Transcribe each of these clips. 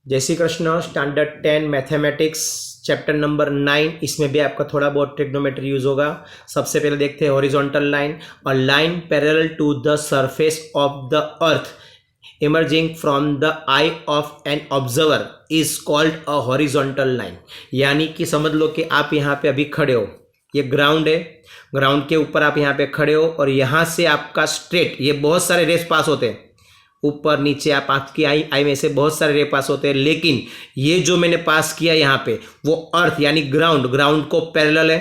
जय Shri Krishna. Standard 10 mathematics chapter number 9, इसमें भी आपका थोड़ा बहुत ट्रिग्नोमेट्री यूज होगा। सबसे पहले देखते हैं horizontal line. A line parallel to the surface of the earth emerging from the eye of an observer is called a horizontal line। यानी कि समझ लो कि आप यहाँ पे अभी खड़े हो, ये ग्राउंड है, ग्राउंड के ऊपर आप यहाँ पे खड़े हो और यहाँ से आपका स्ट्रेट, ये बहुत सारे रेस पास होते हैं ऊपर नीचे, आपकी आई में से बहुत सारे रे पास होते हैं, लेकिन ये जो मैंने पास किया यहाँ पे वो अर्थ यानी ग्राउंड को पैरेलल है।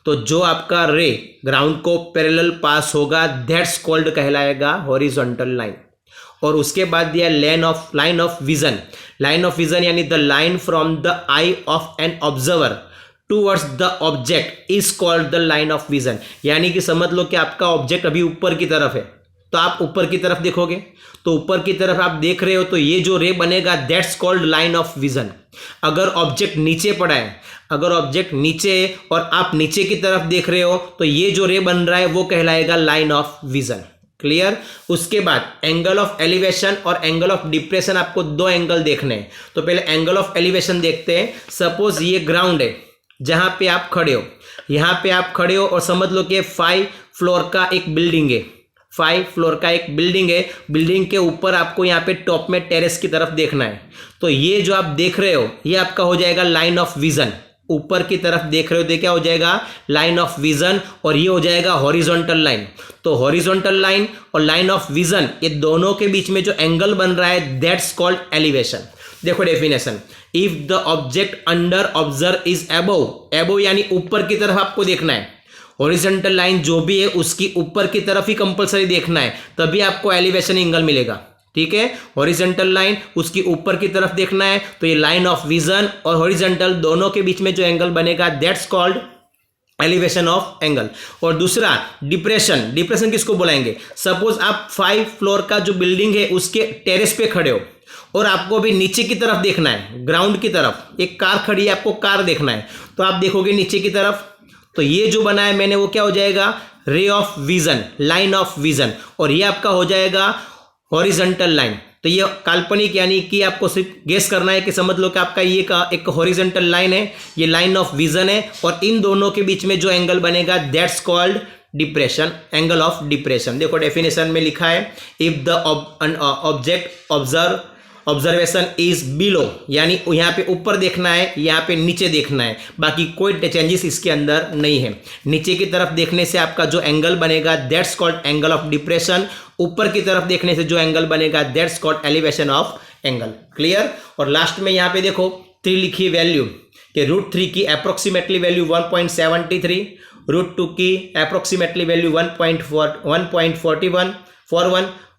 तो जो आपका रे ग्राउंड को पैरेलल पास होगा दैट्स कॉल्ड कहलाएगा हॉरिजॉन्टल लाइन। और उसके बाद दिया लाइन ऑफ विजन यानी the line from the I of an observer towards the object is called the line of vision. यानी कि समझ लो कि आपका ऑब्जेक्ट अभी ऊपर की तरफ है, तो आप ऊपर की तरफ देखोगे, तो ऊपर की तरफ आप देख रहे हो तो ये जो रे बनेगा that's called line of vision. अगर ऑब्जेक्ट नीचे पड़ा है, अगर ऑब्जेक्ट नीचे है और आप नीचे की तरफ देख रहे हो तो ये जो रे बन रहा है वो कहलाएगा लाइन ऑफ विजन। क्लियर। उसके बाद एंगल ऑफ एलिवेशन और एंगल ऑफ डिप्रेशन, आपको दो एंगल देखने हैं। तो पहले एंगल ऑफ एलिवेशन देखते हैं। सपोज ये ग्राउंड है जहां पे आप खड़े हो, यहां पे आप खड़े हो और समझ लो कि 5 फ्लोर का एक बिल्डिंग है, 5 फ्लोर का एक बिल्डिंग है। बिल्डिंग के ऊपर आपको यहाँ पे टॉप में टेरेस की तरफ देखना है। तो ये जो आप देख रहे हो ये आपका हो जाएगा लाइन ऑफ विजन। ऊपर की तरफ देख रहे हो तो क्या हो जाएगा लाइन ऑफ विजन, और ये हो जाएगा हॉरिजॉन्टल लाइन। तो हॉरिजॉन्टल लाइन और लाइन ऑफ विजन ये दोनों के बीच में जो एंगल बन रहा है दैट्स कॉल्ड एलिवेशन। देखो definition, if the object under observe is above यानी ऊपर की तरफ आपको देखना है। हॉरिजॉन्टल लाइन जो भी है उसकी ऊपर की तरफ ही कंपलसरी देखना है, तभी आपको एलिवेशन एंगल मिलेगा। ठीक है, हॉरिजॉन्टल लाइन उसकी ऊपर की तरफ देखना है तो ये लाइन ऑफ विजन और हॉरिजॉन्टल दोनों के बीच में जो एंगल बनेगा that's called elevation of angle. और दूसरा डिप्रेशन किसको बुलाएंगे? सपोज आप 5 फ्लोर का जो बिल्डिंग है उसके टेरेस पे खड़े हो और आपको भी नीचे की तरफ देखना है, ग्राउंड की तरफ एक कार खड़ी है, आपको कार देखना है, तो आप देखोगे नीचे की तरफ, तो ये जो बना है मैंने वो क्या हो जाएगा ray of vision, line of vision, और ये आपका हो जाएगा हॉरिजॉन्टल लाइन। तो ये काल्पनिक यानी कि आपको सिर्फ गेस करना है कि समझ लो कि आपका ये का एक हॉरिजॉन्टल लाइन है, ये लाइन ऑफ विजन है, और इन दोनों के बीच में जो एंगल बनेगा that's called depression, angle of depression. देखो डेफिनेशन में लिखा है if the object observation is below, यानी यहाँ पे ऊपर देखना है, यहाँ पे नीचे देखना है, बाकी कोई चेंजेस इसके अंदर नहीं है। नीचे की तरफ देखने से आपका जो एंगल बनेगा that's called angle of depression, ऊपर की तरफ देखने से जो एंगल बनेगा that's called elevation of angle. Clear. और लास्ट में यहाँ पे देखो 3 लिखी वैल्यू कि √3 की अप्रोक्सीमेटली वैल्यू 1.73, √2 की अप्रोक्सीमेटली वैल्यू 1.41,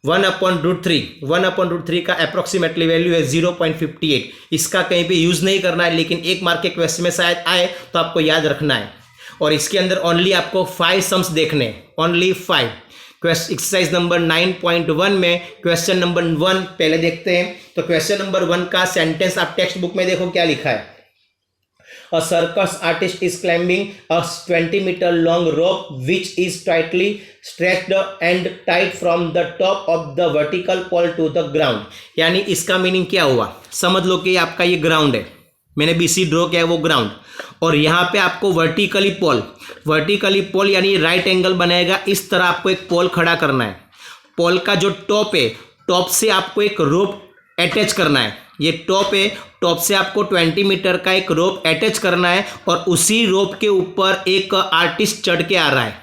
1/√3 का अप्रोक्सीमेटली वैल्यू है 0.58। इसका कहीं पे यूज नहीं करना है, लेकिन एक मार्क के क्वेश्चन में शायद आए तो आपको याद रखना है। और इसके अंदर ओनली आपको 5 सम्स देखने, ओनली 5। एक्सरसाइज नंबर 9.1 में क्वेश्चन नंबर 1 पहले देखते हैं। तो क्वेश्चन नंबर 1 का सेंटेंस आप टेक्स्ट बुक में देखो क्या लिखा है। A circus artist is climbing a 20-meter long rope which is tightly stretched and tied from the top of the vertical pole to the ground। यानी इसका मीनिंग क्या हुआ? समझ लो कि आपका ये ग्राउंड है, मैंने BC ड्रॉ किया है वो ग्राउंड, और यहाँ पे आपको वर्टिकली पोल यानी राइट एंगल बनाएगा, इस तरह आपको एक पोल खड़ा करना है। पोल का जो टॉप है, टॉप से आपको एक रोप अटैच करना है। ये टॉप है, टॉप से आपको 20 मीटर का एक रोप अटैच करना है, और उसी रोप के ऊपर एक आर्टिस्ट चढ़ के आ रहा है।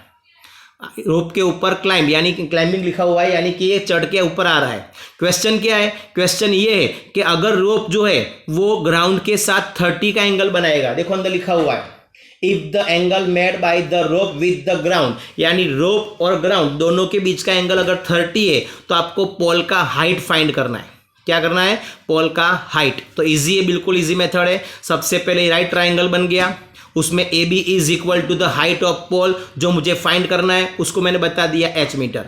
रोप के ऊपर क्लाइंब यानी कि क्लाइंबिंग लिखा हुआ है, यानी कि ये चढ़ के ऊपर आ रहा है। क्वेश्चन क्या है? क्वेश्चन ये है कि अगर रोप जो है वो ग्राउंड के साथ 30 का एंगल बनाएगा, देखो अंदर लिखा हुआ है if the angle made by the rope with the ground, यानी रोप और ग्राउंड दोनों के बीच का एंगल अगर 30 है तो आपको पोल का हाइट फाइंड करना है। क्या करना है? पोल का हाइट। तो इजी है, बिल्कुल इजी मेथड है। सबसे पहले राइट ट्राइंगल बन गया, उसमें AB is equal to the height of pole, जो मुझे फाइंड करना है उसको मैंने बता दिया h मीटर।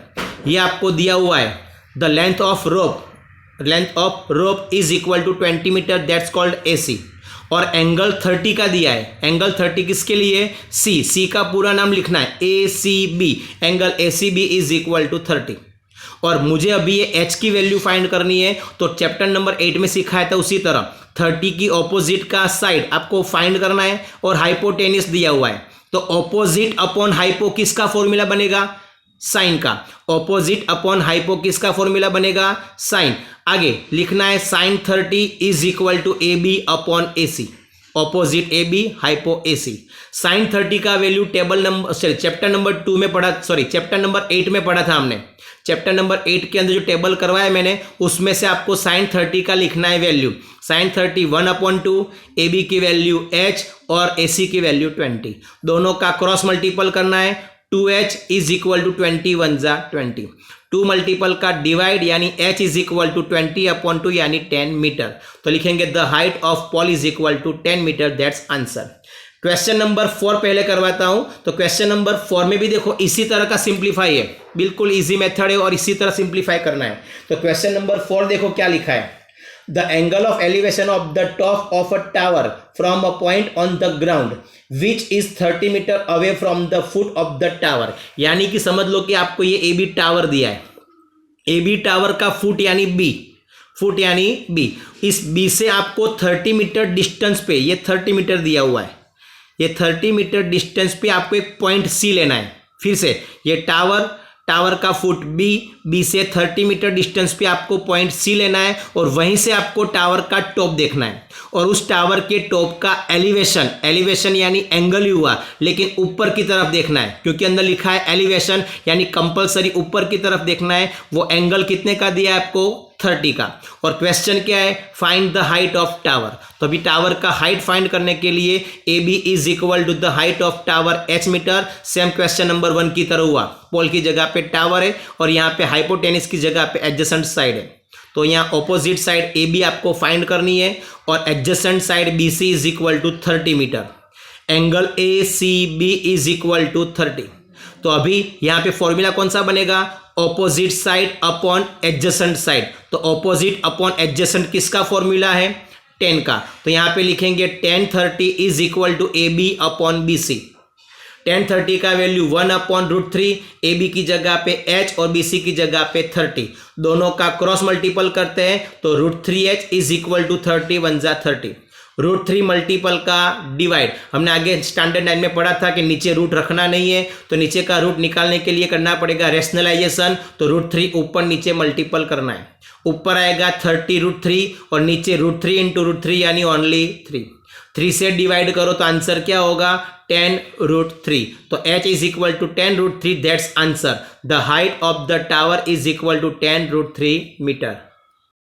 ये आपको दिया हुआ है the length of rope is equal to 20 metre, that's called AC। और एंगल 30 का दिया है। एंगल 30 किसके लिए? C का पूरा नाम लिखना है ACB, angle ACB is equal to 30। और मुझे अभी ये h की वैल्यू फाइंड करनी है, तो चैप्टर नंबर 8 में सिखाया था उसी तरह 30 की ऑपोजिट का साइड आपको फाइंड करना है और हाइपोटेनियस दिया हुआ है, तो ऑपोजिट अपॉन हाइपो किसका फॉर्मूला बनेगा, साइन का। ऑपोजिट अपॉन हाइपो किसका फॉर्मूला बनेगा, साइन। आगे लिखना है sine 30 is equal to A B upon A C, opposite A B hypo A C. Sine 30 का value table number chapter number 2 में पढ़ा, चैप्टर नंबर 8 में पढ़ा था हमने। चैप्टर नंबर 8 के अंदर जो टेबल करवाया मैंने, उसमें से आपको साइन 30 का लिखना है वैल्यू। साइन 30 1/2, ए बी की वैल्यू h और ए सी की वैल्यू 20, दोनों का क्रॉस मल्टीपल करना है। 2h इज इक्वल टू 20 1 जा 20, 2 मल्टीपल का डिवाइड यानी h इज इक्वल टू 20/2 यानी 10 मीटर। तो लिखेंगे the height of pole is equal to 10 metre, that's answer. Question number 4 पहले करवाता हूं। तो क्वेश्चन नंबर 4 में भी देखो इसी तरह का सिंप्लीफाई है, बिल्कुल इजी मेथड है और इसी तरह सिंप्लीफाई करना है। तो क्वेश्चन नंबर 4 देखो क्या लिखा है, the angle of elevation of the top of a tower from a point on the ground which is 30 metre away from the foot of the tower. यानी कि समझ लो कि आपको ये ए बी टावर दिया है, ए बी टावर का foot यानी बी, फुट यानी बी, इस बी से आपको 30 मीटर डिस्टेंस पे, ये 30 मीटर दिया हुआ है, ये 30 मीटर डिस्टेंस पे आपको एक पॉइंट सी लेना है। फिर से ये टावर का फुट बी, बी से 30 मीटर डिस्टेंस पे आपको पॉइंट सी लेना है और वहीं से आपको टावर का टॉप देखना है और उस टावर के टॉप का एलिवेशन यानी एंगल ही हुआ, लेकिन ऊपर की तरफ देखना है क्योंकि अंदर लिखा है एलिवेशन, यानी कंपलसरी ऊपर की तरफ देखना है। वो एंगल कितने का दिया है आपको, 30 का। और क्वेश्चन क्या है, find the height of tower. तो अभी टावर का हाइट फाइंड करने के लिए A B is equal to the height of tower h metre, same question number 1 की तरह हुआ। पोल की जगह पे टावर है और यहाँ पे हाइपोटेनिस की जगह पे एडजेसेंट साइड है, तो यहाँ ऑपोजिट साइड ए बी आपको फाइंड करनी है और adjacent side B C is equal to 30 metre. Angle A C B is equal to 30। तो अभी यहाँ पे फॉर्मूला कौन सा बनेगा, opposite side upon adjacent side. तो ऑपोजिट अपॉन एडजेसेंट किसका फॉर्मूला है, 10 का। तो यहाँ पे लिखेंगे tan 30 is equal to A B upon B C. tan 30 का वैल्यू 1/√3, ए बी की जगह पे h और बी सी की जगह पे 30, दोनों का क्रॉस मल्टीपल करते हैं तो √3h इज इक्वल टू 30 1 जा 30। √3 मल्टीपल का डिवाइड, हमने आगे स्टैंडर्ड 9 में पढ़ा था कि नीचे रूट रखना नहीं है, तो नीचे का रूट निकालने के लिए करना पड़ेगा रेशनलाइजेशन, तो √3 ऊपर नीचे मल्टीपल करना है। ऊपर आएगा 30 √3 और नीचे √3 इंटू √3 यानी ओनली 3 से डिवाइड करो तो आंसर क्या होगा, 10 √3। तो h is equal to 10 √3, that's answer. The height of the tower is equal to 10 √3 metre.